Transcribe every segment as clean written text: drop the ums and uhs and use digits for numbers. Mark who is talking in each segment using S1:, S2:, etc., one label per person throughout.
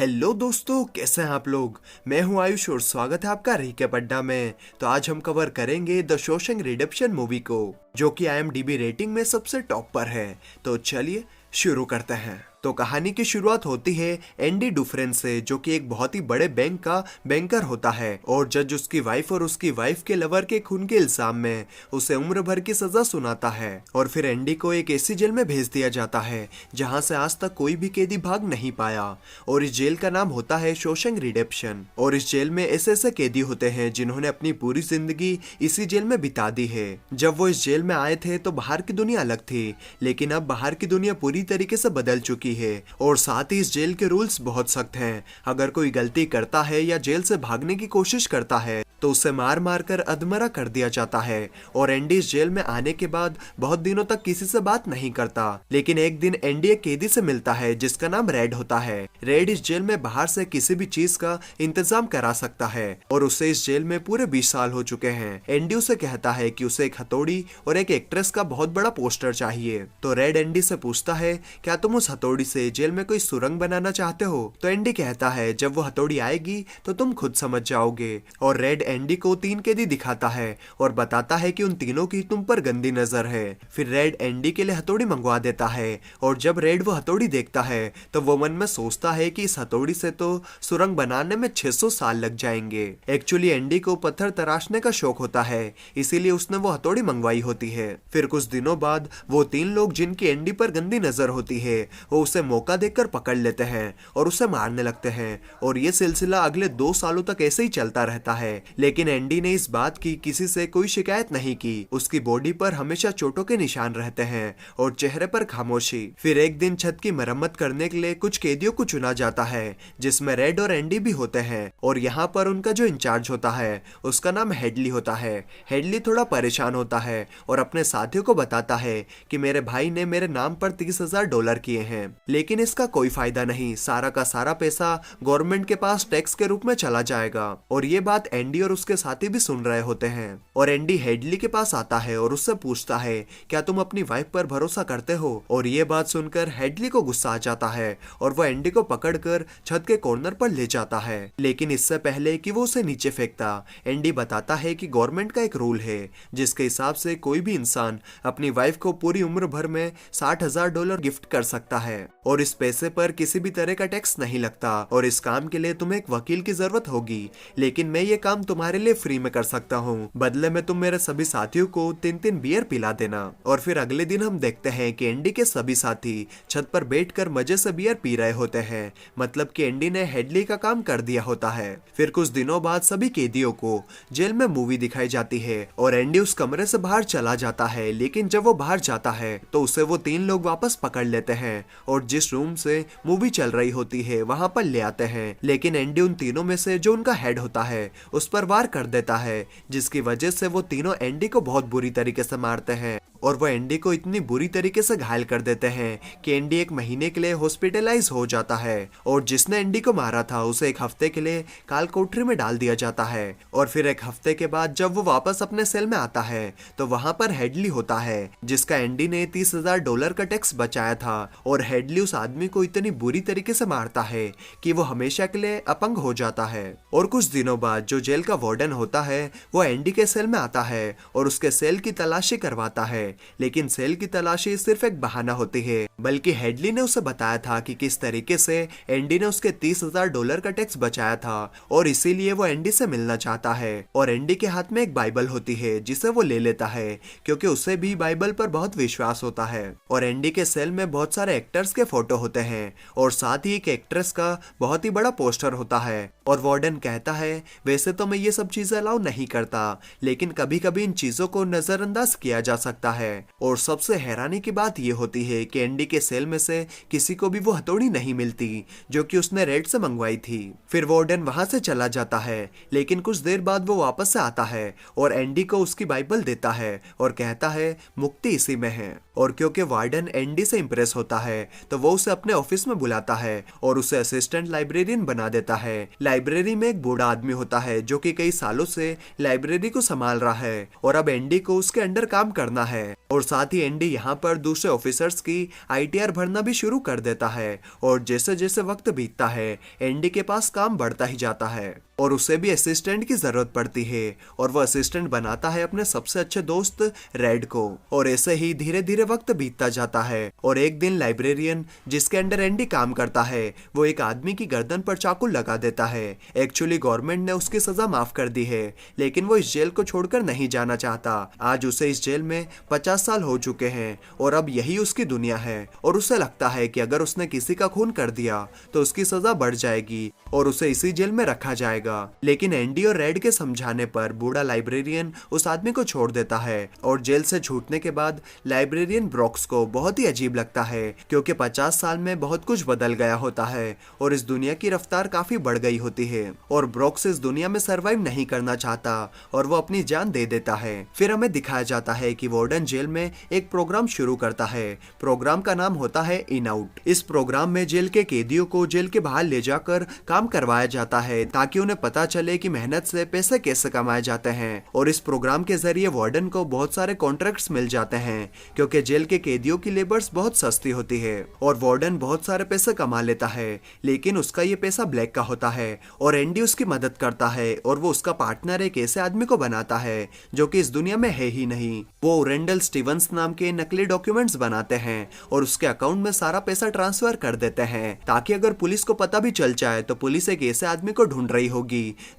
S1: Hello दोस्तों, कैसे हैं आप लोग। मैं हूं आयुष और स्वागत है आपका रीकैप अड्डा में। तो आज हम कवर करेंगे द शॉशैंक रिडेम्पशन मूवी को, जो कि IMDb रेटिंग में सबसे टॉप पर है। तो चलिए शुरू करते हैं। तो कहानी की शुरुआत होती है एंडी डुफ्रेन से, जो कि एक बहुत ही बड़े बैंक का बैंकर होता है और जज उसकी वाइफ और उसकी वाइफ के लवर के खून के इल्जाम में उसे उम्र भर की सजा सुनाता है। और फिर एंडी को एक ऐसी जेल में भेज दिया जाता है जहां से आज तक कोई भी कैदी भाग नहीं पाया, और इस जेल का नाम होता है शॉशैंक रिडेम्पशन। और इस जेल में ऐसे ऐसे कैदी होते हैं जिन्होंने अपनी पूरी जिंदगी इसी जेल में बिता दी है। जब वो इस जेल में आए थे तो बाहर की दुनिया अलग थी, लेकिन अब बाहर की दुनिया पूरी तरीके से बदल चुकी है। और साथ ही इस जेल के रूल्स बहुत सख्त हैं। अगर कोई गलती करता है या जेल से भागने की कोशिश करता है तो उसे मार मार कर अधमरा कर दिया जाता है। और एंडी इस जेल में आने के बाद बहुत दिनों तक किसी से बात नहीं करता, लेकिन एक दिन एंडी एक कैदी से मिलता है जिसका नाम रेड होता है। रेड इस जेल में बाहर से किसी भी चीज का इंतजाम करा सकता है और उसे इस जेल में पूरे 20 साल हो चुके हैं। एंडी उसे कहता है कि उसे एक हथौड़ी और एक एक्ट्रेस का बहुत बड़ा पोस्टर चाहिए। तो रेड एंडी से पूछता है, क्या तुम उस हथौड़ी से जेल में कोई सुरंग बनाना चाहते हो? तो एंडी कहता है, जब वो हथौड़ी आएगी तो तुम खुद समझ जाओगे। और रेड एंडी को 3 कैदी दिखाता है और बताता है कि उन तीनों की तुम पर गंदी नजर है। फिर रेड एंडी के लिए हथौड़ी मंगवा देता है और जब रेड वो हथौड़ी देखता है तो वो मन में सोचता है कि इस हथौड़ी से तो सुरंग बनाने में 600 साल लग जाएंगे। एक्चुअली एंडी को पत्थर तराशने का शौक होता है, इसीलिए उसने वो हथौड़ी मंगवाई होती है। फिर कुछ दिनों बाद वो 3 लोग जिनकी एंडी पर गंदी नजर होती है वो उसे मौका देकर पकड़ लेते हैं और उसे मारने लगते हैं। और ये सिलसिला अगले 2 सालों तक ऐसे ही चलता रहता है, लेकिन एंडी ने इस बात की किसी से कोई शिकायत नहीं की। उसकी बॉडी पर हमेशा चोटों के निशान रहते हैं और चेहरे पर खामोशी। फिर एक दिन छत की मरम्मत करने के लिए कुछ कैदियों को चुना जाता है, जिसमें रेड और एंडी भी होते हैं। और यहाँ पर उनका जो इंचार्ज होता है उसका नाम हेडली होता है। हेडली थोड़ा परेशान होता है और अपने साथियों को बताता है कि मेरे भाई ने मेरे नाम पर $30,000 किए हैं, लेकिन इसका कोई फायदा नहीं। सारा का सारा पैसा गवर्नमेंट के पास टैक्स के रूप में चला जाएगा। और ये बात एंडी और उसके साथी भी सुन रहे होते हैं। और एंडी हेडली के पास आता है और उससे पूछता है, क्या तुम अपनी वाइफ पर भरोसा करते हो? और ये बात सुनकर हेडली को गुस्सा आ जाता है और वो एंडी को पकड़कर छत के कॉर्नर पर ले जाता है। लेकिन इससे पहले कि वो उसे नीचे फेंकता, एंडी बताता है कि गवर्नमेंट का एक रूल है जिसके हिसाब से कोई भी इंसान अपनी वाइफ को पूरी उम्र भर में $60,000 गिफ्ट कर सकता है और इस पैसे पर किसी भी तरह का टैक्स नहीं लगता। और इस काम के लिए तुम्हें एक वकील की जरूरत होगी, लेकिन मैं ये काम तुम्हारे लिए फ्री में कर सकता हूँ। बदले में तुम मेरे सभी साथियों को 3-3 बियर पिला देना। और फिर अगले दिन हम देखते हैं कि एंडी के सभी साथी छत पर बैठकर मजे से बियर पी रहे होते हैं, मतलब कि एंडी ने हेडली का काम कर दिया होता है। फिर कुछ दिनों बाद सभी कैदियों को जेल में मूवी दिखाई जाती है और एंडी उस कमरे से बाहर चला जाता है, लेकिन जब वो बाहर जाता है तो उसे वो 3 लोग वापस पकड़ लेते हैं और जिस रूम से मूवी चल रही होती है वहां पर ले आते हैं। लेकिन एंडी उन तीनों में से जो उनका हेड होता है उस पर वार कर देता है, जिसकी वजह से वो तीनों एंडी को बहुत बुरी तरीके से मारते हैं। और वो एंडी को इतनी बुरी तरीके से घायल कर देते हैं कि एंडी 1 महीने के लिए हॉस्पिटलाइज हो जाता है। और जिसने एंडी को मारा था उसे 1 हफ्ते के लिए काल कोठरी में डाल दिया जाता है। और फिर 1 हफ्ते के बाद जब वो वापस अपने सेल में आता है तो वहां पर हेडली होता है, जिसका एंडी ने $30,000 का टैक्स बचाया था। और हेडली उस आदमी को इतनी बुरी तरीके से मारता है कि वो हमेशा के लिए अपंग हो जाता है। और कुछ दिनों बाद जो जेल का वार्डन होता है वो एंडी के सेल में आता है और उसके सेल की तलाशी करवाता है, लेकिन सेल की तलाशी सिर्फ एक बहाना होती है, बल्कि हेडली ने उसे बताया था कि किस तरीके से एंडी ने उसके $30,000 का टैक्स बचाया था और इसीलिए वो एंडी से मिलना चाहता है। और एंडी के हाथ में एक बाइबल होती है जिसे वो ले लेता है, क्योंकि उसे भी बाइबल पर बहुत विश्वास होता है। और एंडी के सेल में बहुत सारे एक्टर्स के फोटो होते हैं और साथ ही एक एक्ट्रेस का बहुत ही बड़ा पोस्टर होता है। और वार्डन कहता है, वैसे तो मैं ये सब चीजें अलाउ नहीं करता, लेकिन कभी कभी इन चीजों को नजरअंदाज किया जा सकता है। और सबसे हैरानी की बात ये होती है कि एंडी के सेल में से किसी को भी वो हथौड़ी नहीं मिलती जो कि उसने रेड से मंगवाई थी। फिर वार्डन वहां से चला जाता है, लेकिन कुछ देर बाद वो वापस से आता है और एंडी को उसकी बाइबल देता है और कहता है, मुक्ति इसी में है। और क्योंकि वार्डन एंडी से इंप्रेस होता है तो वो उसे अपने ऑफिस में बुलाता है और उसे असिस्टेंट लाइब्रेरियन बना देता है। लाइब्रेरी में एक बूढ़ा आदमी होता है जो कि कि कई सालों से लाइब्रेरी को संभाल रहा है और अब एंडी को उसके अंडर काम करना है। और साथ ही एंडी यहाँ पर दूसरे ऑफिसर्स की आईटीआर भरना भी शुरू कर देता है और जैसे जैसे वक्त बीतता है एंडी के पास काम बढ़ता ही जाता है और उसे भी असिस्टेंट की जरूरत पड़ती है और वो असिस्टेंट बनाता है अपने सबसे अच्छे दोस्त रेड को। और ऐसे ही धीरे धीरे वक्त बीतता जाता है और एक दिन लाइब्रेरियन जिसके अंडर एंडी काम करता है वो एक आदमी की गर्दन पर चाकू लगा देता है। एक्चुअली गवर्नमेंट ने उसकी सजा माफ कर दी है लेकिन वो इस जेल को छोड़कर नहीं जाना चाहता। आज उसे इस जेल में 50 साल हो चुके हैं और अब यही उसकी दुनिया है और उसे लगता है कि अगर उसने किसी का खून कर दिया तो उसकी सजा बढ़ जाएगी और उसे इसी जेल में रखा जाएगा। लेकिन एंडी और रेड के समझाने पर बूढ़ा लाइब्रेरियन उस आदमी को छोड़ देता है और जेल से छूटने के बाद लाइब्रेरियन ब्रॉक्स को बहुत ही अजीब लगता है क्योंकि 50 साल में बहुत कुछ बदल गया होता है और इस दुनिया की रफ्तार काफी बढ़ गई होती है और ब्रॉक्स इस दुनिया में सरवाइव नहीं करना चाहता और वो अपनी जान दे देता है। फिर हमें दिखाया जाता है कि वार्डन जेल में एक प्रोग्राम शुरू करता है। प्रोग्राम का नाम होता है इन आउट। इस प्रोग्राम में जेल के कैदियों को जेल के बाहर ले जाकर काम करवाया जाता है ताकि उन्हें पता चले कि मेहनत से पैसे कैसे कमाए जाते हैं। और इस प्रोग्राम के जरिए वार्डन को बहुत सारे कॉन्ट्रैक्ट्स मिल जाते हैं क्योंकि जेल के कैदियों की लेबर्स बहुत सस्ती होती है और वार्डन बहुत सारे पैसे कमा लेता है लेकिन उसका ये पैसा ब्लैक का होता है और एंडी उसकी मदद करता है और वो उसका पार्टनर एक ऐसे आदमी को बनाता है जो कि इस दुनिया में है ही नहीं। वो रेंडल स्टीवंस नाम के नकली डॉक्यूमेंट्स बनाते हैं और उसके अकाउंट में सारा पैसा ट्रांसफर कर देते हैं ताकि अगर पुलिस को पता भी चल जाए तो पुलिस एक ऐसे आदमी को ढूंढ रही होगी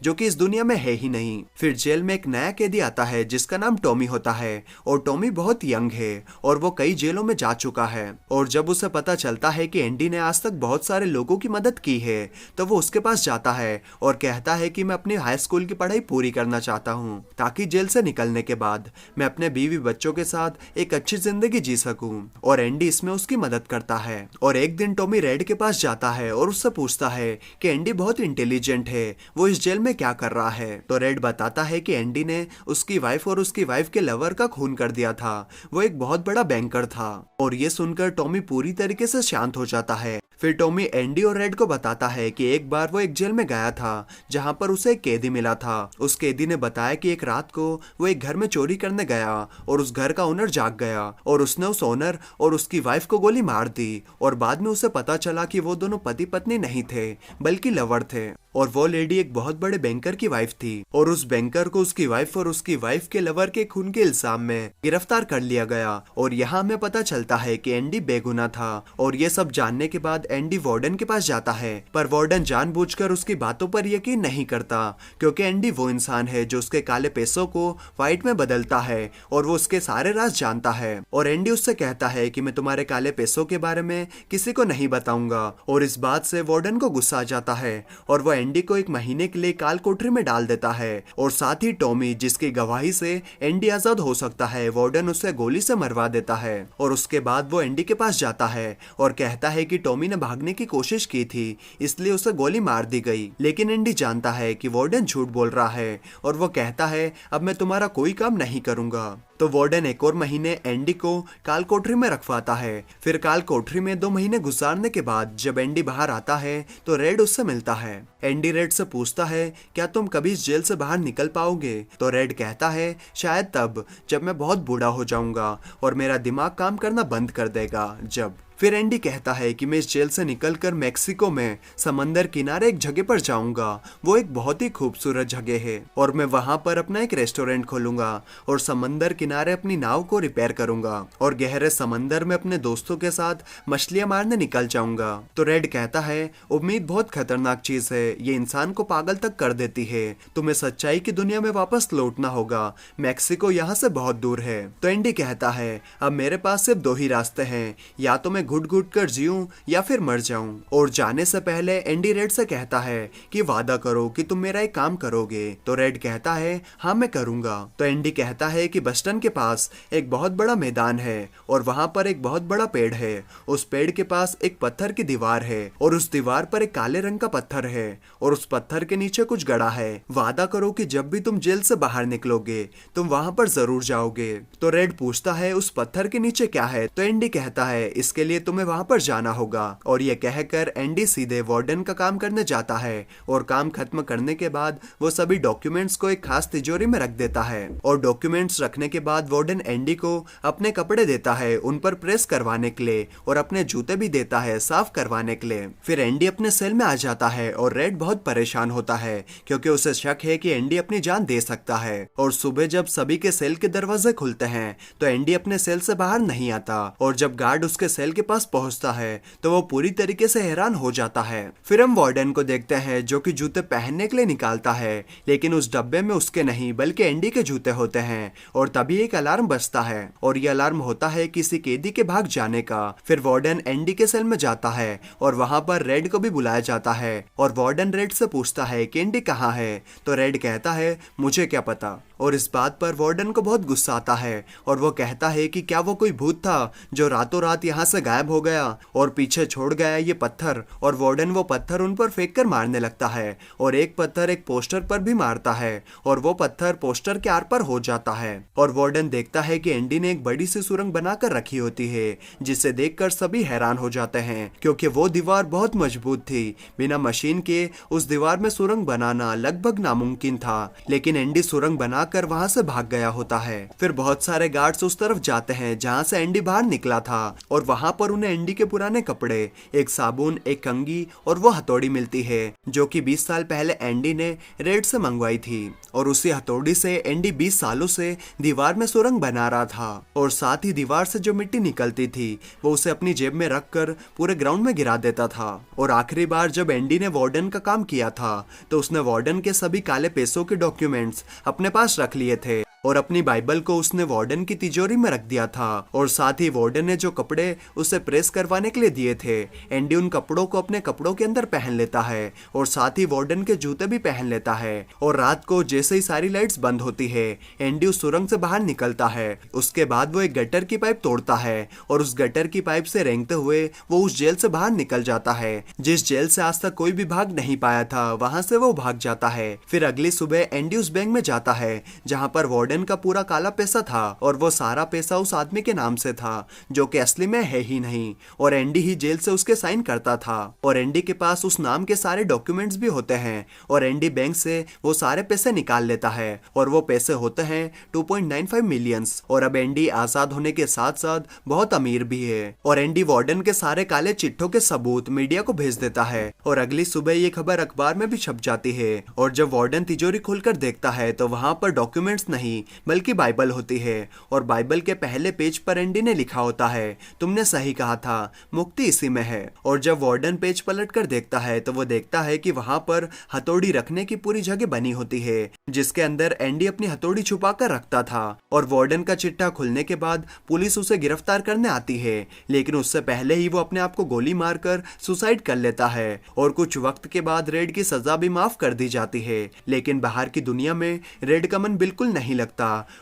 S1: जो कि इस दुनिया में है ही नहीं। फिर जेल में एक नया कैदी आता है जिसका नाम टॉमी होता है और टॉमी बहुत यंग है और वो कई जेलों में जा चुका है और जब उसे पता चलता है कि एंडी ने आज तक बहुत सारे लोगों की मदद की है तो वो उसके पास जाता है और कहता है कि मैं अपनी हाई स्कूल की पढ़ाई पूरी करना चाहता हूँ ताकि जेल से निकलने के बाद मैं अपने बीवी बच्चों के साथ एक अच्छी जिंदगी जी सकूं। और एंडी इसमें उसकी मदद करता है। और एक दिन टॉमी रेड के पास जाता है और उससे पूछता है कि एंडी बहुत इंटेलिजेंट है, वो इस जेल में क्या कर रहा है। तो रेड बताता है कि एंडी ने उसकी वाइफ और उसकी वाइफ के लवर का खून कर दिया था, वो एक बहुत बड़ा बैंकर था। और ये सुनकर टॉमी पूरी तरीके से शांत हो जाता है। फिर टॉमी एंडी और रेड को बताता है कि एक बार वो एक जेल में गया था जहां पर उसे एक कैदी मिला था। उस कैदी ने बताया कि एक रात को वो एक घर में चोरी करने गया और उस घर का ओनर जाग गया और उसने उस ओनर और उसकी वाइफ को गोली मार दी और बाद में उसे पता चला कि वो दोनों पति पत्नी नहीं थे बल्कि लवर थे और वो लेडी एक बहुत बड़े बैंकर की वाइफ थी और उस बैंकर को उसकी वाइफ और उसकी वाइफ के लवर के खून के इल्जाम में गिरफ्तार कर लिया गया। और यहाँ हमें पता चलता है कि एंडी बेगुनाह था। और ये सब जानने के बाद एंडी वार्डन के पास जाता है पर वार्डन जानबूझकर उसकी बातों पर यकीन नहीं करता क्योंकि एंडी वो इंसान है जो उसके काले पैसों को व्हाइट में बदलता है और वो उसके सारे राज जानता है। और एंडी उससे कहता है कि मैं तुम्हारे काले पैसों के बारे में किसी को नहीं बताऊंगा। और इस बात से वार्डन को गुस्सा आ जाता है और वो एंडी को एक महीने के लिए काल कोठरी में डाल देता है। और साथ ही टॉमी जिसकी गवाही से एंडी आजाद हो सकता है, वार्डन उसे गोली से मरवा देता है। और उसके बाद वो एंडी के पास जाता है और कहता है कि टॉमी ने भागने की कोशिश की थी इसलिए उसे गोली मार दी गई। लेकिन एंडी जानता है कि वार्डन झूठ बोल रहा है और वो कहता है अब मैं तुम्हारा कोई काम नहीं करूंगा। तो वार्डन एक और महीने एंडी को काल कोठरी में रखवाता है। फिर काल कोठरी में 2 महीने गुजारने के बाद जब एंडी बाहर आता है तो रेड उससे मिलता है। एंडी रेड से पूछता है क्या तुम कभी इस जेल से बाहर निकल पाओगे। तो रेड कहता है शायद तब जब मैं बहुत बूढ़ा हो जाऊंगा और मेरा दिमाग काम करना बंद कर देगा जब। फिर एंडी कहता है कि मैं इस जेल से निकलकर मेक्सिको में समंदर किनारे एक जगह पर जाऊंगा, वो एक बहुत ही खूबसूरत जगह है और मैं वहां पर अपना एक रेस्टोरेंट खोलूंगा और समंदर किनारे अपनी नाव को रिपेयर करूंगा और गहरे समंदर में अपने दोस्तों के साथ मछलियां मारने निकल जाऊंगा। तो रेड कहता है उम्मीद बहुत खतरनाक चीज है, ये इंसान को पागल तक कर देती है, तुम्हें सच्चाई की दुनिया में वापस लौटना होगा, मेक्सिको यहाँ से बहुत दूर है। तो एंडी कहता है अब मेरे पास सिर्फ 2 ही रास्ते हैं, या तो मैं घुट घुट कर जीऊं या फिर मर जाऊं। और जाने से पहले एंडी रेड से कहता है कि वादा करो कि तुम मेरा एक काम करोगे। तो रेड कहता है हाँ मैं करूंगा। तो एंडी कहता है कि बस्टन के पास एक बहुत बड़ा मैदान है और वहां पर एक बहुत बड़ा पेड़ है, उस पेड़ के पास एक पत्थर की दीवार है और उस दीवार पर एक काले रंग का पत्थर है और उस पत्थर के नीचे कुछ गड़ा है। वादा करो कि जब भी तुम जेल से बाहर निकलोगे तुम वहां पर जरूर जाओगे। तो रेड पूछता है उस पत्थर के नीचे क्या है। तो एंडी कहता है इसके लिए तुम्हें वहां पर जाना होगा। और ये कहकर एंडी सीधे वार्डन का काम करने जाता है और काम खत्म करने के बाद वो सभी डॉक्यूमेंट्स को एक खास तिजोरी में रख देता है। और डॉक्यूमेंट्स रखने के बाद वार्डन एंडी को अपने कपड़े देता है उन पर प्रेस करवाने के लिए, और अपने जूते भी देता है साफ करवाने के लिए। फिर एंडी अपने सेल में आ जाता है और रेड बहुत परेशान होता है क्योंकि उसे शक है कि एंडी अपनी जान दे सकता है। और सुबह जब सभी के सेल के दरवाजे खुलते हैं तो एंडी अपने सेल से बाहर नहीं आता, और जब गार्ड उसके सेल के पास पहुंचता है तो वो पूरी तरीके से हैरान हो जाता है। फिर हम वार्डन को देखते हैं जो कि जूते पहनने के लिए निकालता है, लेकिन उस डब्बे में उसके नहीं बल्कि एंडी के जूते होते हैं। और तभी एक अलार्म बजता है और ये अलार्म होता है किसी कैदी के भाग जाने का। फिर वार्डन एंडी के सेल में जाता है और वहां पर रेड को भी बुलाया जाता है, और वार्डन रेड से पूछता है कि एंडी कहाँ है। तो रेड कहता है मुझे क्या पता। और इस बात पर वार्डन को बहुत गुस्सा आता है और वो कहता है कि क्या वो कोई भूत था जो रातों रात यहाँ से गायब हो गया और पीछे छोड़ गया ये पत्थर। और वार्डन वो पत्थर उन पर फेंक कर मारने लगता है, और एक पत्थर एक पोस्टर पर भी मारता है और वो पत्थर पोस्टर के आर पर हो जाता है। और वार्डन देखता है कि एंडी ने एक बड़ी सी सुरंग बनाकर रखी होती है, जिसे देखकर सभी हैरान हो जाते हैं क्योंकि वो दीवार बहुत मजबूत थी। बिना मशीन के उस दीवार में सुरंग बनाना लगभग नामुमकिन था, लेकिन एंडी सुरंग बना कर वहां से भाग गया होता है। फिर बहुत सारे गार्ड्स उस तरफ जाते हैं जहां से एंडी बाहर निकला था, और वहां पर उन्हें एंडी के पुराने कपड़े, एक साबुन, एक कंघी और वो हथौड़ी मिलती है जो कि 20 साल पहले एंडी ने रेड से मंगवाई थी। और उसी हथौड़ी से एंडी 20 सालों से दीवार में सुरंग बना रहा था, और साथ ही दीवार से जो मिट्टी निकलती थी वो उसे अपनी जेब में रखकर पूरे ग्राउंड में गिरा देता था। और आखिरी बार जब एंडी ने वार्डन का काम किया था तो उसने वार्डन के सभी काले पैसों के डॉक्यूमेंट्स अपने पास रख लिए थे, और अपनी बाइबल को उसने वार्डन की तिजोरी में रख दिया था। और साथ ही वार्डन ने जो कपड़े उसे प्रेस करवाने के लिए दिए थे, एंडी उन कपड़ों को अपने कपड़ों के अंदर पहन लेता है, और साथ ही वार्डन के जूते भी पहन लेता है। और रात को जैसे ही सारी लाइट्स बंद होती है, एंडी उस सुरंग से बाहर निकलता है। उसके बाद वो एक गटर की पाइप तोड़ता है, और उस गटर की पाइप से रेंगते हुए वो उस जेल से बाहर निकल जाता है जिस जेल से आज तक कोई भी भाग नहीं पाया था, वहां से वो भाग जाता है। फिर अगली सुबह एंडी उस बैंक में जाता है जहाँ पर वार्डन का पूरा काला पैसा था, और वो सारा पैसा उस आदमी के नाम से था जो कि असली में है ही नहीं, और एंडी ही जेल से उसके साइन करता था। और एंडी के पास उस नाम के सारे डॉक्यूमेंट्स भी होते हैं, और एंडी बैंक से वो सारे पैसे निकाल लेता है, और वो पैसे होते हैं 2.95 मिलियंस। और अब एंडी आजाद होने के साथ साथ बहुत अमीर भी है। और एंडी वार्डन के सारे काले चिट्ठों के सबूत मीडिया को भेज देता है, और अगली सुबह ये खबर अखबार में भी छप जाती है। और जब वार्डन तिजोरी खोलकर देखता है तो वहां पर डॉक्यूमेंट्स नहीं बल्कि बाइबल होती है, और बाइबल के पहले पेज पर एंडी ने लिखा होता है तुमने सही कहा था, मुक्ति इसी में है। और जब वार्डन पेज पलट कर देखता है तो वो देखता है कि वहां पर हथौड़ी रखने की पूरी जगह बनी होती है जिसके अंदर एंडी अपनी हथौड़ी छुपा कर रखता था। और वार्डन का चिट्ठा खुलने के बाद पुलिस उसे गिरफ्तार करने आती है, लेकिन उससे पहले ही वो अपने आप को गोली मारकर सुसाइड कर लेता है। और कुछ वक्त के बाद रेड की सजा भी माफ कर दी जाती है, लेकिन बाहर की दुनिया में रेड का मन बिल्कुल नहीं लगता,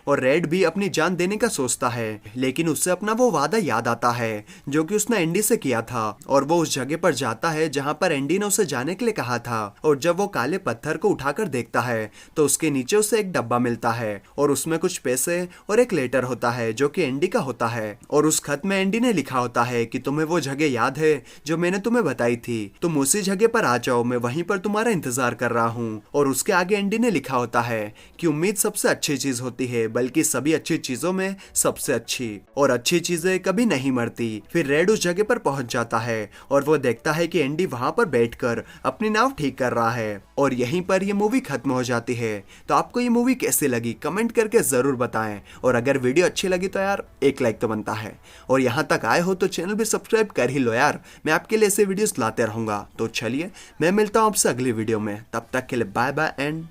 S1: और रेड भी अपनी जान देने का सोचता है, लेकिन उससे अपना वो वादा याद आता है जो कि उसने एंडी से किया था। और वो उस जगह पर जाता है जहां पर एंडी ने उसे जाने के लिए कहा था, और जब वो काले पत्थर को उठाकर देखता है तो उसके नीचे उसे एक डब्बा मिलता है, और उसमें कुछ पैसे और एक लेटर होता है जो कि एंडी का होता है। और उस खत में एंडी ने लिखा होता है कि तुम्हें वो जगह याद है जो मैंने तुम्हें बताई थी, तुम उसी जगह पर आ जाओ, मैं वहीं पर तुम्हारा इंतजार कर रहा हूँ। और उसके आगे एंडी ने लिखा होता है कि उम्मीद सबसे अच्छी चीज होती है, बल्कि सभी अच्छी चीजों में सबसे अच्छी, और अच्छी चीजें कभी नहीं मरती। फिर रेड उस जगह पर पहुंच जाता है और वो देखता है कि एंडी वहां पर बैठकर अपनी नाव ठीक कर रहा है। और यहीं पर ये मूवी खत्म हो जाती है। तो आपको ये मूवी कैसी लगी कमेंट करके जरूर बताएं, और अगर वीडियो अच्छी लगी तो यार एक लाइक तो बनता है, और यहाँ तक आए हो तो चैनल भी सब्सक्राइब कर ही लो यार, मैं आपके लिए ऐसे वीडियोस लाते रहूंगा। तो चलिए मैं मिलता हूँ आपसे अगली वीडियो में, तब तक के लिए bye bye and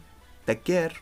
S1: take care.